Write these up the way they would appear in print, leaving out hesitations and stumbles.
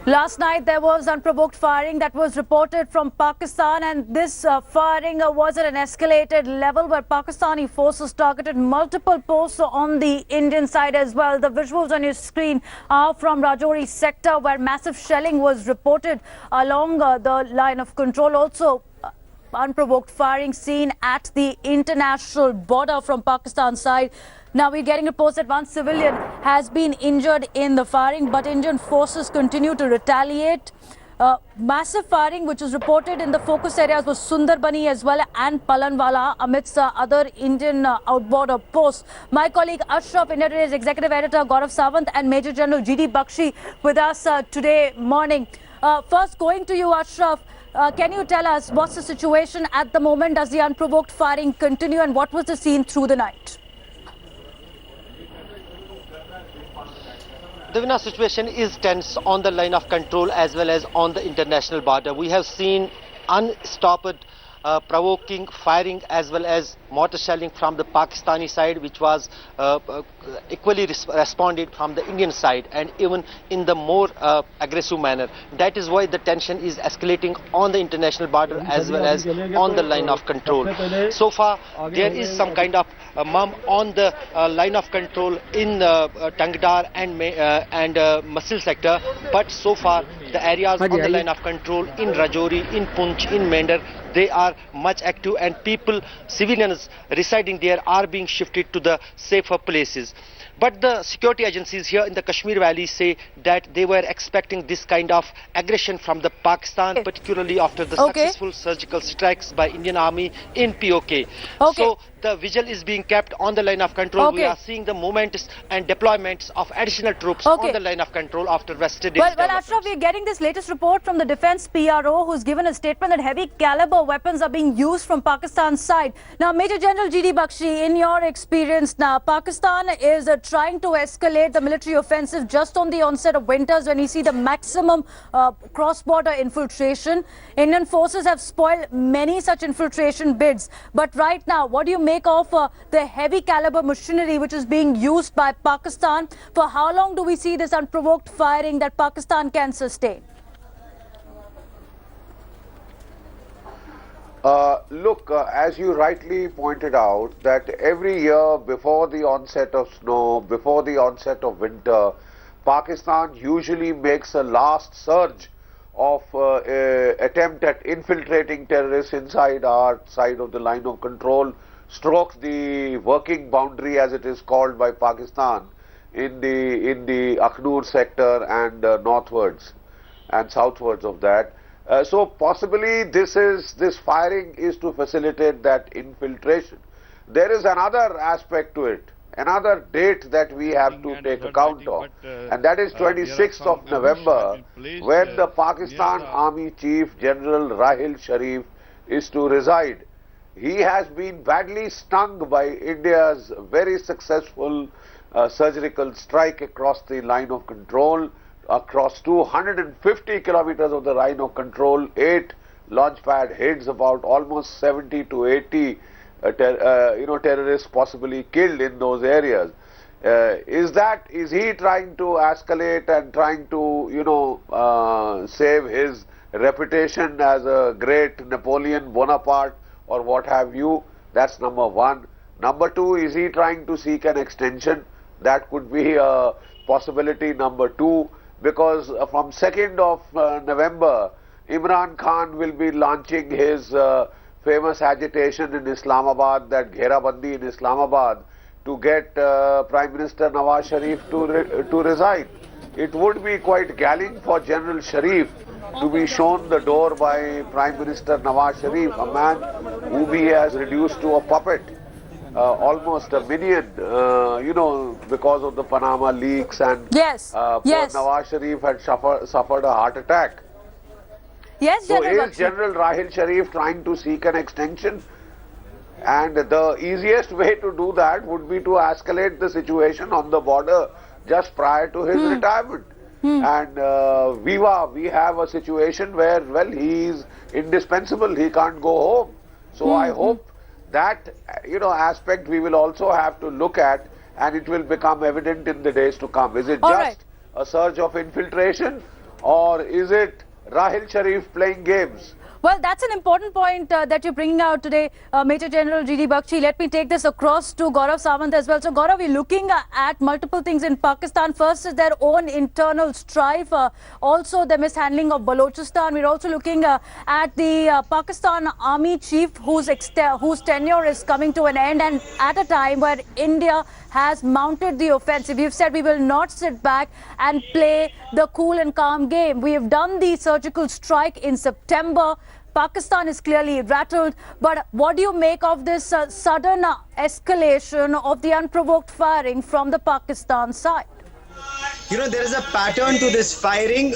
Last night there was unprovoked firing that was reported from Pakistan, and this firing was at an escalated level where Pakistani forces targeted multiple posts on the Indian side as well. The visuals on your screen are from Rajouri sector where massive shelling was reported along the line of control. Also unprovoked firing seen at the international border from Pakistan side. Now we're getting reports that one civilian has been injured in the firing, but Indian forces continue to retaliate. Massive firing which was reported in the focus areas was Sundarbani as well and Palanwala amidst other Indian outborder posts. My colleague Ashraf, India Today's executive editor Gaurav Sawant and Major General G.D. Bakshi with us today morning. First going to you, Ashraf. Can you tell us what's the situation at the moment? Does the unprovoked firing continue, and what was the scene through the night? The situation is tense on the line of control as well as on the international border. We have seen unstopped provoking firing as well as mortar shelling from the Pakistani side, which was equally responded from the Indian side, and even in the more aggressive manner. That is why the tension is escalating on the international border as well as on the line of control. So far there is some kind of mum on the line of control in Tangdar and Masil sector, but so far the areas on the line of control in Rajouri, in Poonch, in Mender, they are much active, and people, civilians residing there are being shifted to the safer places. But the security agencies here in the Kashmir Valley say that they were expecting this kind of aggression from the Pakistan, particularly after the successful surgical strikes by Indian Army in POK. So the vigil is being kept on the line of control. We are seeing the movements and deployments of additional troops on the line of control after Western Well, Ashraf, we're getting this latest report from the Defence PRO, who's given a statement that heavy caliber weapons are being used from Pakistan's side. Now, Major General G.D. Bakshi, in your experience now, Pakistan is trying to escalate the military offensive just on the onset of winters when we see the maximum cross-border infiltration. Indian forces have spoiled many such infiltration bids. But right now, what do you make of the heavy caliber machinery which is being used by Pakistan? For how long do we see this unprovoked firing that Pakistan can sustain? Look, as you rightly pointed out, that every year before the onset of snow, before the onset of winter, Pakistan usually makes a last surge of attempt at infiltrating terrorists inside our side of the line of control, stroke the working boundary as it is called by Pakistan in the Akhnur sector and northwards and southwards of that. So possibly this firing is to facilitate that infiltration. There is another aspect to it, another date that we have to take account of, and that is 26th of November, when the Pakistan Army Chief General Rahil Sharif is to reside. He has been badly stung by India's very successful surgical strike across the line of control, across 250 kilometers of the line of control, 8 launch pad hits, about almost 70 to 80 terrorists possibly killed in those areas. Is he trying to escalate and trying to save his reputation as a great Napoleon Bonaparte or what have you? That's number one. Number two, is he trying to seek an extension? That could be a possibility. Number two, because from 2nd of November, Imran Khan will be launching his famous agitation in Islamabad, that Gherabandi in Islamabad, to get Prime Minister Nawaz Sharif to resign. It would be quite galling for General Sharif to be shown the door by Prime Minister Nawaz Sharif, a man whom he has reduced to a puppet. Almost a minion, because of the Panama leaks, and Nawaz Sharif had suffered a heart attack. Yes, so is General Rahil Sharif trying to seek an extension? And the easiest way to do that would be to escalate the situation on the border just prior to his retirement. And we have a situation where, well, he is indispensable, he can't go home. So I hope that aspect we will also have to look at, and it will become evident in the days to come. Is it just a surge of infiltration, or is it Rahil Sharif playing games? Well, that's an important point that you're bringing out today, Major General G.D. Bakshi. Let me take this across to Gaurav Sawant as well. So, Gaurav, we're looking at multiple things in Pakistan. First is their own internal strife, also the mishandling of Balochistan. We're also looking at the Pakistan Army chief whose tenure is coming to an end, and at a time where India has mounted the offensive. We've said we will not sit back and play the cool and calm game. We have done the surgical strike in September. Pakistan is clearly rattled, but what do you make of this sudden escalation of the unprovoked firing from the Pakistan side? You know, there is a pattern to this firing.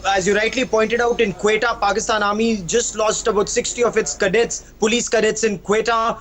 As you rightly pointed out, in Quetta, Pakistan Army just lost about 60 of its cadets, police cadets in Quetta.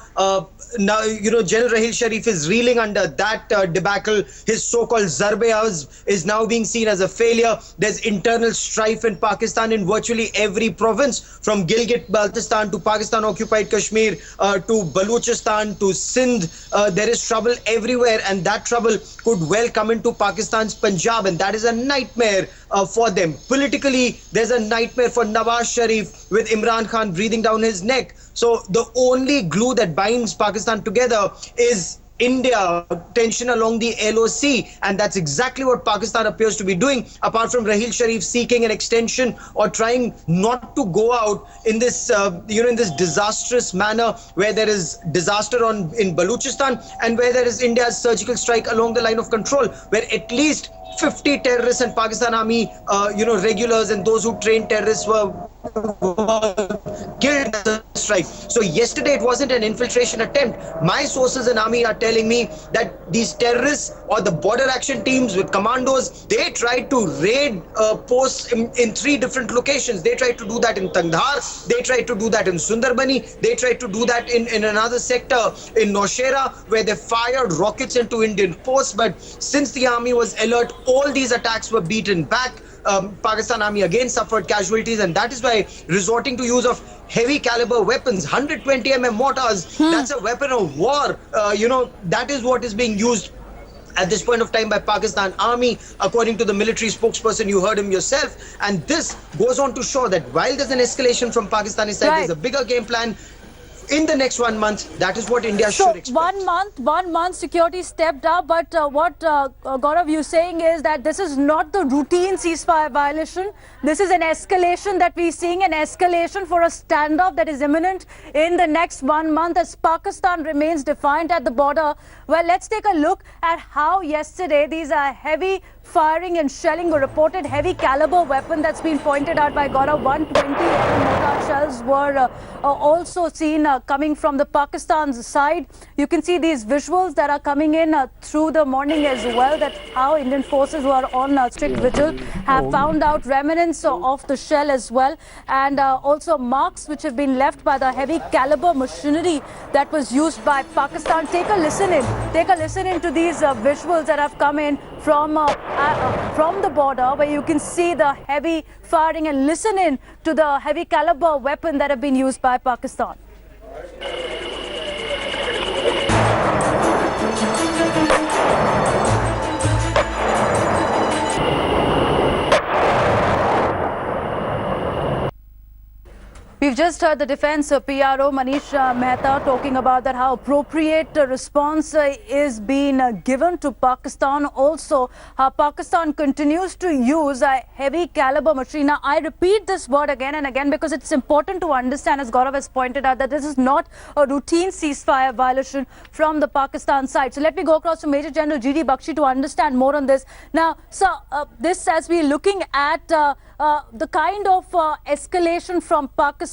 Now, you know, General Rahil Sharif is reeling under that debacle. His so-called Zarbe-Awaz is now being seen as a failure. There's internal strife in Pakistan in virtually every province, from Gilgit-Baltistan to Pakistan-occupied Kashmir to Balochistan to Sindh. There is trouble everywhere, and that trouble could well come into Pakistan's Punjab, and that is a nightmare for them. Politically, there's a nightmare for Nawaz Sharif with Imran Khan breathing down his neck. So the only glue that binds Pakistan together is India, tension along the LoC, and that's exactly what Pakistan appears to be doing, apart from Rahil Sharif seeking an extension or trying not to go out in this in this disastrous manner where there is disaster in Balochistan and where there is India's surgical strike along the line of control, where at least 50 terrorists and Pakistan Army regulars and those who train terrorists were killed in the strike. So yesterday it wasn't an infiltration attempt. My sources in army are telling me that these terrorists or the border action teams with commandos, they tried to raid posts in 3 different locations. They tried to do that in Tangdhar, they tried to do that in Sundarbani, they tried to do that in another sector in Nowshera, where they fired rockets into Indian posts. But since the army was alert, all these attacks were beaten back. Pakistan Army again suffered casualties, and that is why resorting to use of heavy caliber weapons, 120 mm mortars, that's a weapon of war. That is what is being used at this point of time by Pakistan Army, according to the military spokesperson. You heard him yourself. And this goes on to show that while there's an escalation from Pakistani side, there's a bigger game plan. In the next 1 month, that is what India should expect. 1 month security stepped up, but what Gaurav, you're saying is that this is not the routine ceasefire violation. This is an escalation that we're seeing, an escalation for a standoff that is imminent in the next 1 month as Pakistan remains defiant at the border. Well, let's take a look at how yesterday these heavy firing and shelling were reported. Heavy caliber weapon that's been pointed out by Gaurav. 120 mortar shells were also seen coming from the Pakistan's side. You can see these visuals that are coming in through the morning as well, that how Indian forces who are on strict vigil have found out remnants of the shell as well, and also marks which have been left by the heavy caliber machinery that was used by Pakistan. Take a listen in to these visuals that have come in from the border, where you can see the heavy firing, and listen in to the heavy caliber weapon that have been used by Pakistan. We've just heard the defense PRO Manish Mehta talking about that how appropriate response is being given to Pakistan. Also, how Pakistan continues to use heavy caliber machinery. Now, I repeat this word again and again because it's important to understand, as Gaurav has pointed out, that this is not a routine ceasefire violation from the Pakistan side. So let me go across to Major General G.D. Bakshi to understand more on this. Now, sir, this as we're looking at the kind of escalation from Pakistan,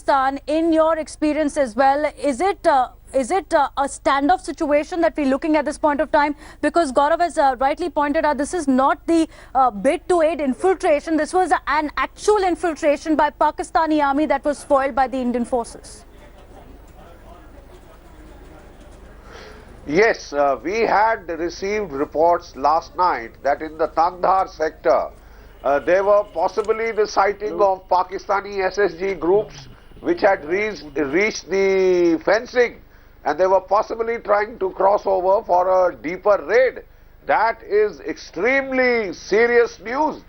in your experience as well, is it a standoff situation that we're looking at this point of time? Because Gaurav has rightly pointed out, this is not the bid to aid infiltration. This was an actual infiltration by Pakistani army that was foiled by the Indian forces. Yes, we had received reports last night that in the Tangdhar sector, there were possibly the sighting of Pakistani SSG groups which had reached the fencing, and they were possibly trying to cross over for a deeper raid. That is extremely serious news.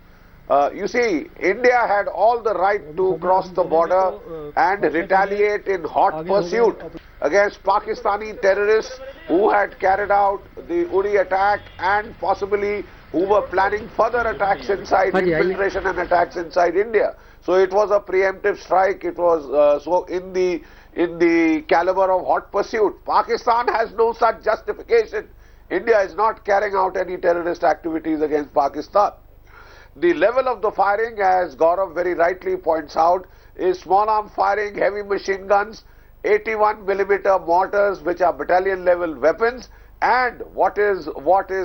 You see, India had all the right to cross the border and retaliate in hot pursuit against Pakistani terrorists who had carried out the Uri attack and possibly who were planning further attacks inside, infiltration and attacks inside India. So it was a preemptive strike. It was so in the caliber of hot pursuit. Pakistan has no such justification. India is not carrying out any terrorist activities against Pakistan. The level of the firing, as Gaurav very rightly points out, is small arm firing, heavy machine guns, 81mm mortars, which are battalion level weapons, and what is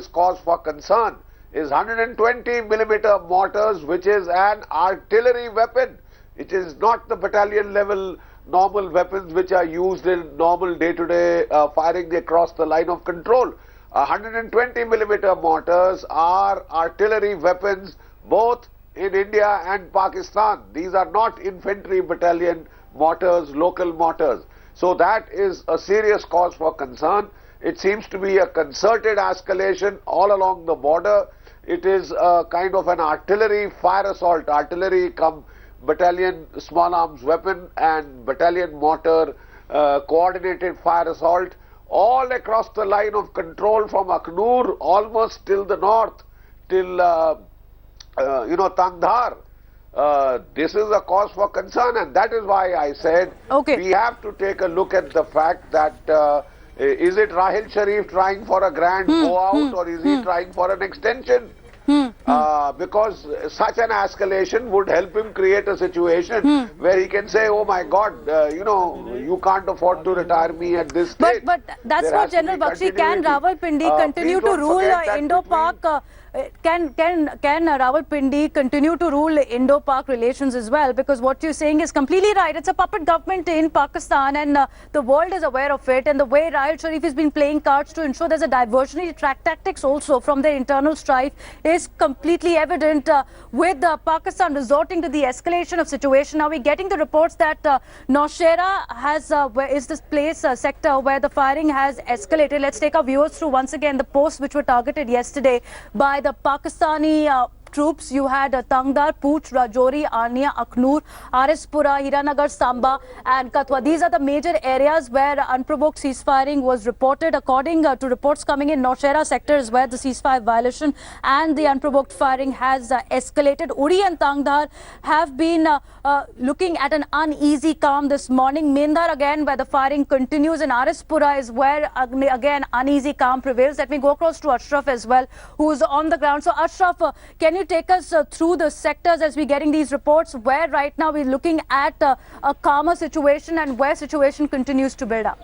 cause for concern is 120mm mortars, which is an artillery weapon. It is not the battalion level normal weapons which are used in normal day-to-day firing across the line of control. 120mm mortars are artillery weapons both in India and Pakistan. These are not infantry battalion mortars, local mortars. So that is a serious cause for concern. It seems to be a concerted escalation all along the border. It is a kind of an artillery fire assault, artillery come battalion small arms weapon and battalion mortar coordinated fire assault all across the line of control from Aknoor almost till the north, till Tangdhar. This is a cause for concern, and that is why I said we have to take a look at the fact that is it Rahil Sharif trying for a grand blowout or is he trying for an extension? Because such an escalation would help him create a situation where he can say, oh my God, you can't afford to retire me at this stage. But that's what General Bakshi, can Rawalpindi continue to rule Indo-Pak? Can Rawalpindi continue to rule Indo-Pak relations as well? Because what you're saying is completely right. It's a puppet government in Pakistan, and the world is aware of it. And the way Rahil Sharif has been playing cards to ensure there's a diversionary tactics also from their internal strife is completely evident, with Pakistan resorting to the escalation of situation. Now we're getting the reports that Nowshera is this place, sector where the firing has escalated. Let's take our viewers through once again the posts which were targeted yesterday by the Pakistani troops. You had Tangdar, Pooch, Rajouri, Arnia, Aknoor, Arispura, Hiranagar, Samba and Kathua. These are the major areas where unprovoked ceasefiring was reported. According to reports coming in, Nowshera sector is where the ceasefire violation and the unprovoked firing has escalated. Uri and Tangdar have been looking at an uneasy calm this morning. Mendar again where the firing continues, and Arispura is where again uneasy calm prevails. Let me go across to Ashraf as well, who is on the ground. So Ashraf, can you take us through the sectors as we're getting these reports where right now we're looking at a calmer situation and where situation continues to build up?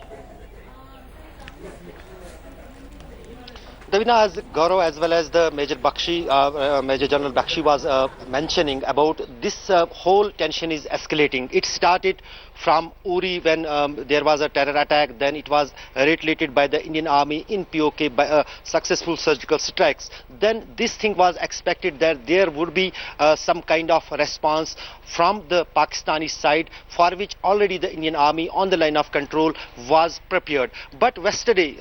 Davina, as Gaurav as well as the Major General Bakshi was mentioning about this whole tension is escalating. It started from Uri when there was a terror attack, then it was retaliated by the Indian Army in POK by successful surgical strikes. Then this thing was expected that there would be some kind of response from the Pakistani side, for which already the Indian Army on the line of control was prepared. But yesterday,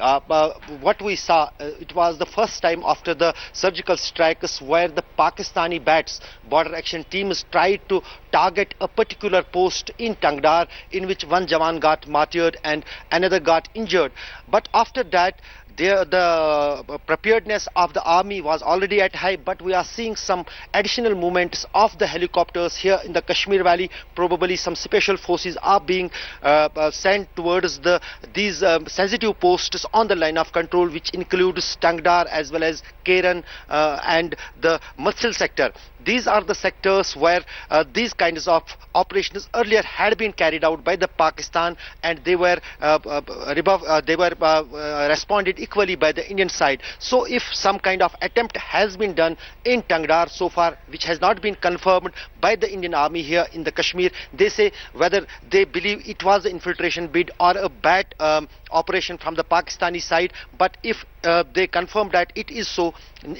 what we saw, it was the first time after the surgical strikes where the Pakistani BATs, border action teams, tried to target a particular post in Tangdar, in which one Jawan got martyred and another got injured. But after that, the preparedness of the army was already at high, but we are seeing some additional movements of the helicopters here in the Kashmir Valley. Probably some special forces are being sent towards these sensitive posts on the line of control, which includes Tangdar as well as Keran and the Matsil sector. These are the sectors where these kinds of operations earlier had been carried out by the Pakistan, and they were responded equally by the Indian side. So if some kind of attempt has been done in Tangdar so far, which has not been confirmed by the Indian Army here in the Kashmir, they say whether they believe it was an infiltration bid or a bad operation from the Pakistani side. But if they confirm that it is so,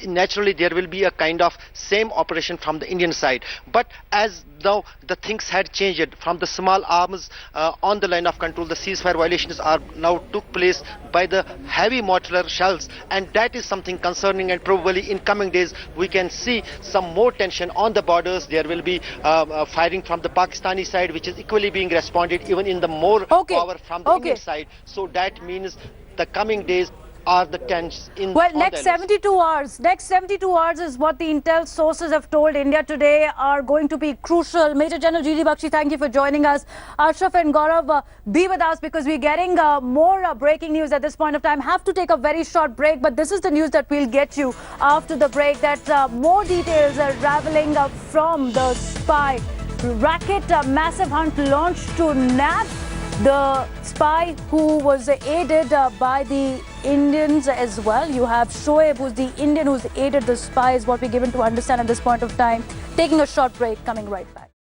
naturally there will be a kind of same operation from the Indian side. But as now the things had changed from the small arms on the line of control, the ceasefire violations are now took place by the heavy mortar shells, and that is something concerning, and probably in coming days we can see some more tension on the borders. There will be firing from the Pakistani side, which is equally being responded even in the more power from the Indian side. So that means the coming days are the tense in well, next 72 hours. Next 72 hours is what the intel sources have told India today are going to be crucial. Major General G.D. Bakshi, thank you for joining us. Ashraf and Gaurav, be with us because we're getting more breaking news at this point of time. Have to take a very short break, but this is the news that we'll get you after the break. That more details are raveling from the spy racket. A massive hunt launched to nab the spy who was aided by the Indians as well. You have Shoaib, who's the Indian who's aided the spy, is what we're given to understand at this point of time. Taking a short break, coming right back.